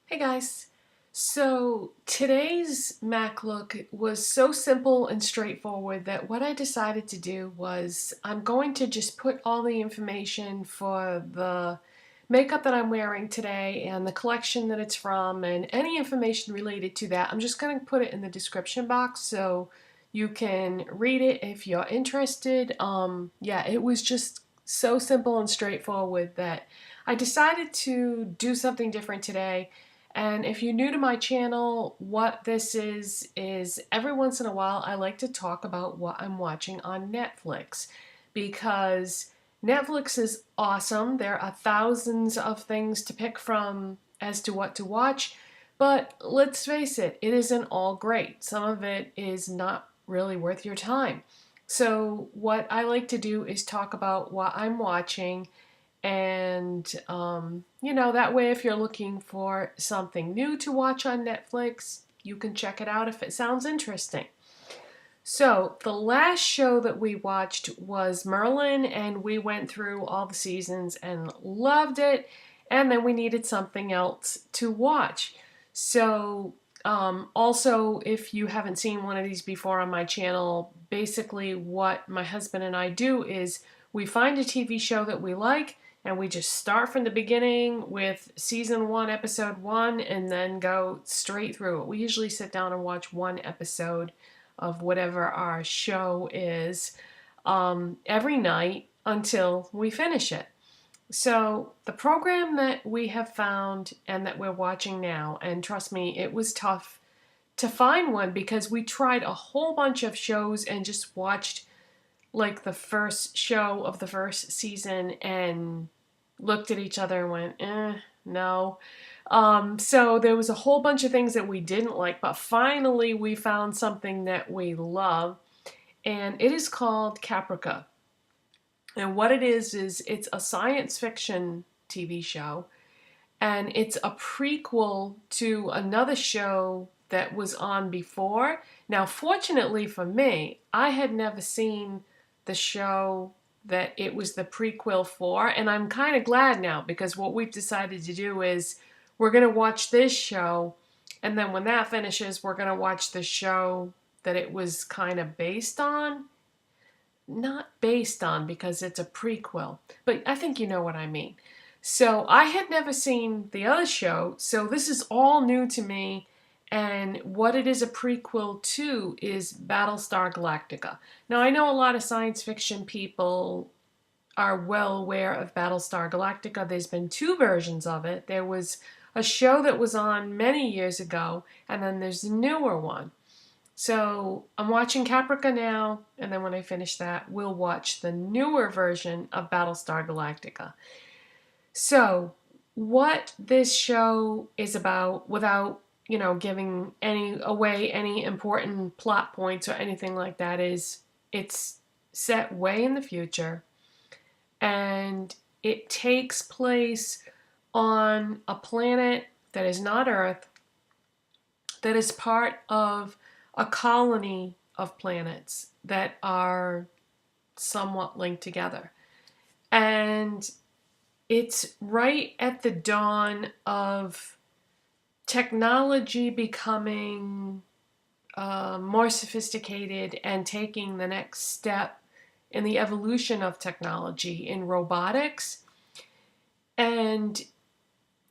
Hey guys, so today's MAC look was so simple and straightforward that what I decided to do was I'm going to just put all the information for the makeup that I'm wearing today and the collection that it's from and any information related to that. I'm just going to put it in the description box so you can read it if you're interested. Yeah, it was just so simple and straightforward that I decided to do something different today. And if you're new to my channel, what this is every once in a while I like to talk about what I'm watching on Netflix because Netflix is awesome. There are thousands of things to pick from as to what to watch, but let's face it, it isn't all great. Some of it is not really worth your time. So what I like to do is talk about what I'm watching and, that way if you're looking for something new to watch on Netflix, you can check it out if it sounds interesting. So, the last show that we watched was Merlin, and we went through all the seasons and loved it, and then we needed something else to watch. So, also, if you haven't seen one of these before on my channel, basically what my husband and I do is we find a TV show that we like, and we just start from the beginning with season 1, episode 1, and then go straight through it. We usually sit down and watch one episode of whatever our show is every night until we finish it. So the program that we have found and that we're watching now, and trust me, it was tough to find one because we tried a whole bunch of shows and just watched like the first show of the first season and looked at each other and went, no. So there was a whole bunch of things that we didn't like, but finally we found something that we love, and it is called Caprica. And what it is it's a science fiction TV show, and it's a prequel to another show that was on before. Now, fortunately for me, I had never seen the show that it was the prequel for, and I'm kind of glad now because what we've decided to do is we're going to watch this show, and then when that finishes, we're going to watch the show that it was kind of based on. Not based on because it's a prequel, but I think you know what I mean. So I had never seen the other show, so this is all new to me. And what it is a prequel to is Battlestar Galactica. Now, I know a lot of science fiction people are well aware of Battlestar Galactica. There's been two versions of it. There was a show that was on many years ago, and then there's a newer one. So I'm watching Caprica now, and then when I finish that, we'll watch the newer version of Battlestar Galactica. So what this show is about, without giving any important plot points or anything like that, is it's set way in the future, and it takes place on a planet that is not Earth, that is part of a colony of planets that are somewhat linked together. And it's right at the dawn of technology becoming more sophisticated and taking the next step in the evolution of technology in robotics. And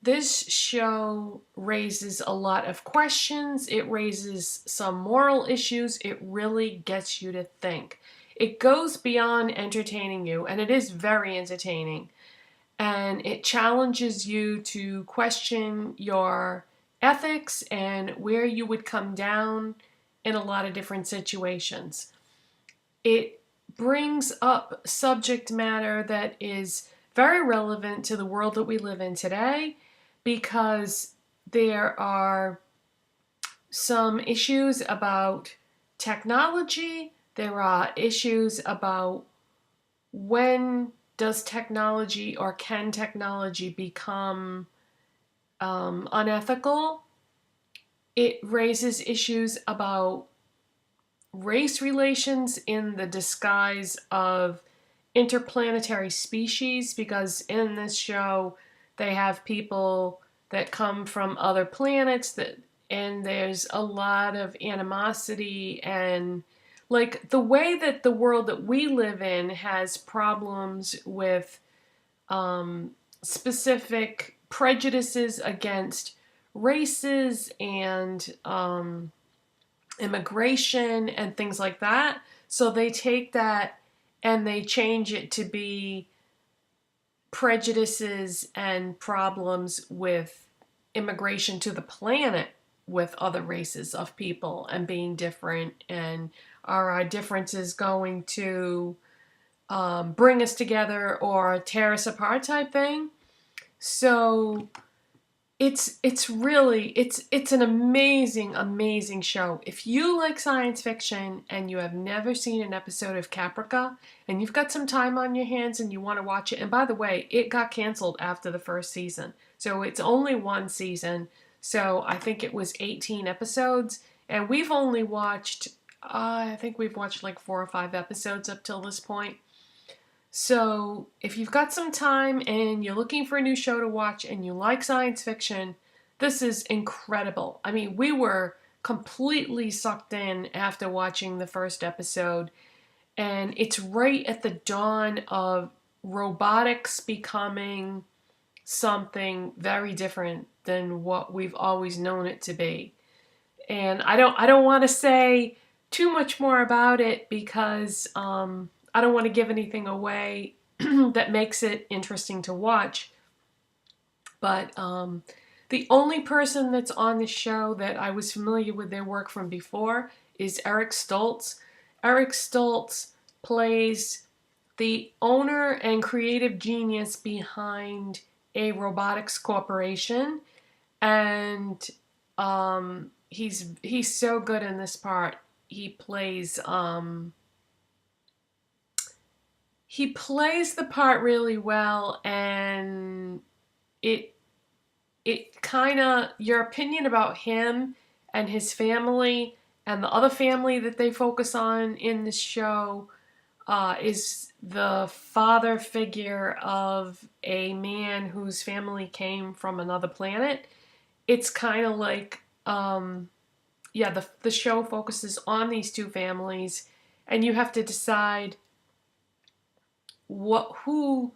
this show raises a lot of questions. It raises some moral issues. It really gets you to think. It goes beyond entertaining you, and it is very entertaining. And it challenges you to question your ethics and where you would come down in a lot of different situations. It brings up subject matter that is very relevant to the world that we live in today, because there are some issues about technology. There are issues about when does technology or can technology become unethical. It raises issues about race relations in the disguise of interplanetary species, because in this show they have people that come from other planets, and there's a lot of animosity, and like the way that the world that we live in has problems with specific prejudices against races and immigration and things like that. So they take that and they change it to be prejudices and problems with immigration to the planet with other races of people and being different, and are our differences going to bring us together or tear us apart type thing. So it's really it's an amazing show. If you like science fiction and you have never seen an episode of Caprica and you've got some time on your hands and you want to watch it, and by the way, it got canceled after the first season, so it's only one season. So I think it was 18 episodes, and we've only watched I think we've watched like 4 or 5 episodes up till this point. So if you've got some time and you're looking for a new show to watch and you like science fiction, this is incredible. I mean, we were completely sucked in after watching the first episode, and it's right at the dawn of robotics becoming something very different than what we've always known it to be. And I don't want to say too much more about it because I don't want to give anything away that makes it interesting to watch. But the only person that's on the show that I was familiar with their work from before is Eric Stoltz. Eric Stoltz plays the owner and creative genius behind a robotics corporation, and he's so good in this part. He plays the part really well, and it kind of, your opinion about him and his family and the other family that they focus on in this show is the father figure of a man whose family came from another planet. It's kind of like, the show focuses on these two families, and you have to decide who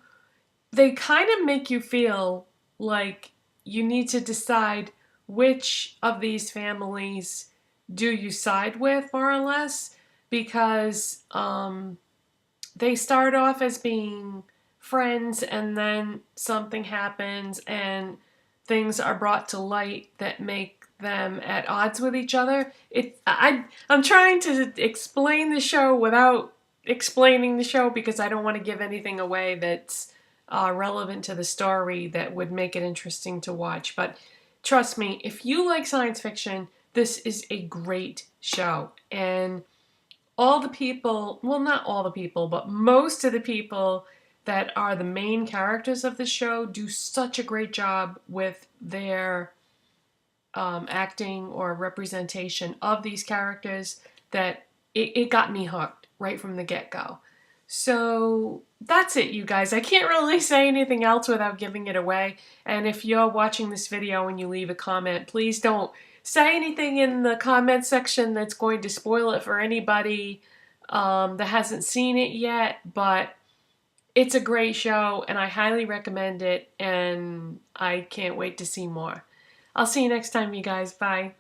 they kind of make you feel like you need to decide which of these families do you side with, more or less, because they start off as being friends, and then something happens and things are brought to light that make them at odds with each other. I'm trying to explain the show without explaining the show because I don't want to give anything away that's relevant to the story that would make it interesting to watch. But trust me, if you like science fiction, this is a great show. And all the people, well, not all the people, but most of the people that are the main characters of the show do such a great job with their acting or representation of these characters that it got me hooked right from the get-go. So that's it, you guys. I can't really say anything else without giving it away. And if you're watching this video and you leave a comment, please don't say anything in the comment section that's going to spoil it for anybody that hasn't seen it yet. But it's a great show, and I highly recommend it, and I can't wait to see more. I'll see you next time, you guys. Bye.